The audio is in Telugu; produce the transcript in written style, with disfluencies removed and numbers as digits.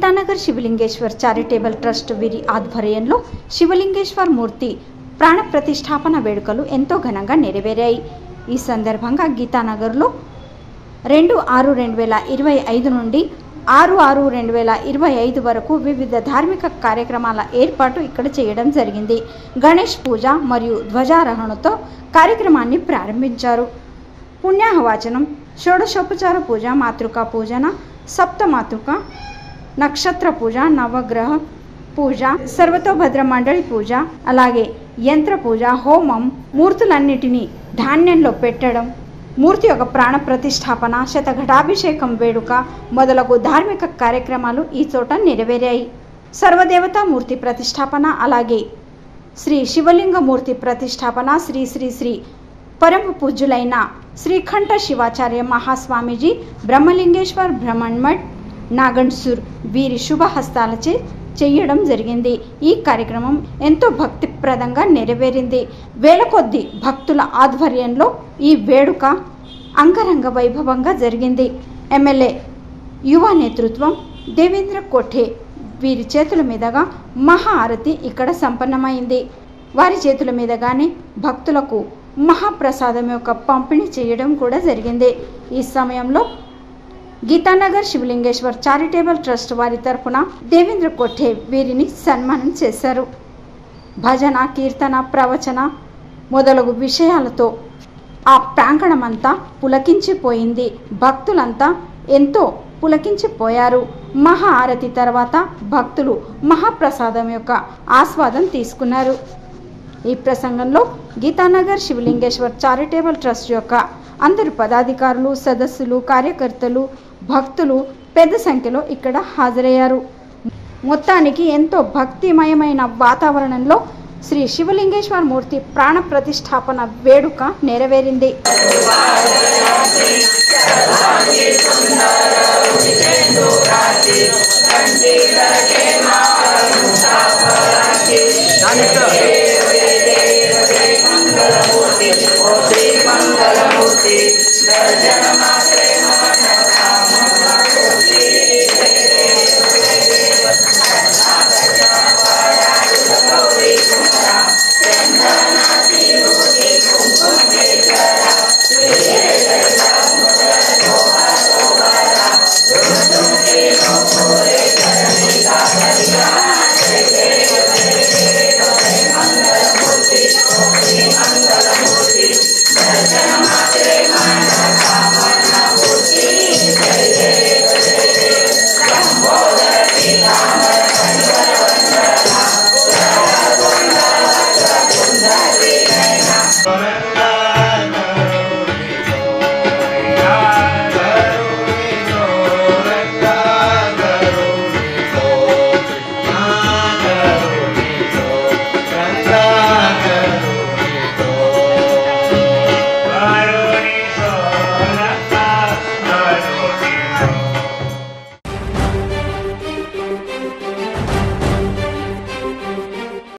గీతానగర్ శివలింగేశ్వర్ చారిటబుల్ ట్రస్ట్ వీరి ఆధ్వర్యంలో శివలింగేశ్వర్ మూర్తి ప్రాణ ప్రతిష్టాపన వేడుకలు ఎంతో ఘనంగా నెరవేరాయి। ఈ సందర్భంగా గీతానగర్లో 2/6/2025 నుండి 6/6/2025 వరకు వివిధ ధార్మిక కార్యక్రమాల ఏర్పాటు ఇక్కడ చేయడం జరిగింది। గణేష్ పూజ మరియు ధ్వజారోహణతో కార్యక్రమాన్ని ప్రారంభించారు। పుణ్యాహవాచనం, షోడశోపచార పూజ, మాతృకా పూజన, సప్తమాతృక, నక్షత్ర పూజ, నవగ్రహ పూజ, సర్వతోభద్ర మండలి పూజ, అలాగే యంత్ర పూజ, హోమం, మూర్తులన్నిటినీ ధాన్యంలో పెట్టడం, మూర్తి యొక్క ప్రాణ ప్రతిష్టాపన, శతఘటాభిషేకం వేడుక మొదలగు ధార్మిక కార్యక్రమాలు ఈ చోట నెరవేరాయి। సర్వదేవతా మూర్తి ప్రతిష్టాపన, అలాగే శ్రీ శివలింగ మూర్తి ప్రతిష్టాపన శ్రీ శ్రీ శ్రీ పరమ పూజ్యులైన శ్రీకంఠ శివాచార్య మహాస్వామీజీ బ్రహ్మలింగేశ్వర్ బ్రహ్మణ్మఠ్ నాగన్సూర్ వీరి శుభహస్తాలచే చేయడం జరిగింది। ఈ కార్యక్రమం ఎంతో భక్తిప్రదంగా నెరవేరింది। వేల కొద్ది భక్తుల ఆధ్వర్యంలో ఈ వేడుక అంగరంగ వైభవంగా జరిగింది। ఎమ్మెల్యే యువ నేతృత్వం దేవేంద్ర కోఠే వీరి చేతుల మీదుగా మహాఆరతి ఇక్కడ సంపన్నమైంది। వారి చేతుల మీదుగానే భక్తులకు మహాప్రసాదం యొక్క పంపిణీ చేయడం కూడా జరిగింది। ఈ సమయంలో గీతానగర్ శివలింగేశ్వర్ చారిటబుల్ ట్రస్ట్ వారి తరపున దేవేంద్ర కోఠే వీరిని సన్మానం చేశారు। భజన, కీర్తన, ప్రవచన మొదలగు విషయాలతో ఆ ప్రాంగణమంతా పులకించిపోయింది। భక్తులంతా ఎంతో పులకించిపోయారు। మహా ఆరతి తర్వాత భక్తులు మహాప్రసాదం యొక్క ఆస్వాదం తీసుకున్నారు। ఈ ప్రసంగంలో గీతానగర్ శివలింగేశ్వర్ చారిటబుల్ ట్రస్ట్ యొక్క అందరు పదాధికారులు, సదస్సులు, కార్యకర్తలు, భక్తులు పెద్ద సంఖ్యలో ఇక్కడ హాజరయ్యారు। మొత్తానికి ఎంతో భక్తిమయమైన వాతావరణంలో శ్రీ శివలింగేశ్వర మూర్తి ప్రాణ ప్రతిష్టాపన వేడుక నెరవేరింది। मंगलमूर्ति दर्शन मात्रे